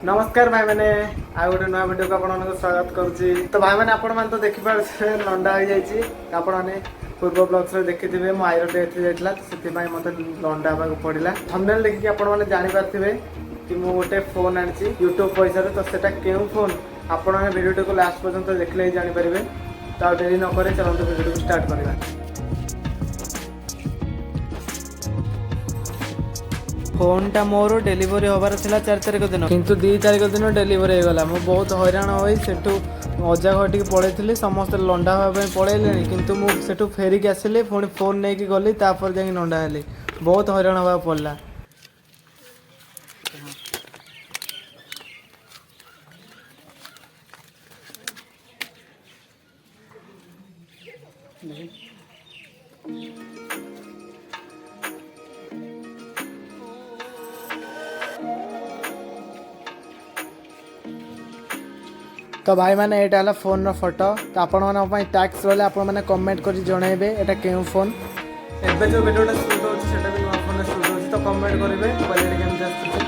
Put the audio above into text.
नमस्कार भाई मैंने आ गोटे नुआ वीडियो को आपको स्वागत करुच्ची। तो भाई मैंने आपण मैंने तो देखिपे लंडा हो जाइए आपण मैंने पूर्व ब्लग्स देखिथे मो आईर डेथ जाइला से मत लंडा हाँ पड़ा थंबनेल देखिए आपण मैंने जानीपारे कि मु गोटे फोन आनी यूट्यूब पैसा तो सेटा क्यों फोन आपण मैंने वीडियो को लास्ट पर्यंत देखले ही जानीपारे। तो डेरी नक चलते वीडियो को स्टार्ट करवा। फोनटा मोर डेलीवरी हबार था 4 तारिख दिन किंतु 2 तारिख दिन डेलीवरी होगा। मुझे बहुत हैरान होई सेठू अजा घर टी पलैली समस्त लंडा हाँपी पलैले किंतु मुझे फेरिक आसिली पुणी फोन नहीं कि गली तापर जा लंडा हेली बहुत हैरान हवा पड़ा। तो भाई मैंने यहाँ फोन रो फोटो तो आपण मैंने टैक्स रहा आपने कमेंट कर जनइबे एटा क्यों फोन एबे जो वीडियोटा शूट होची सेटा भी नुआ फोन शूट होची तो कमेंट करेंगे क्वालिटी केमती आसुची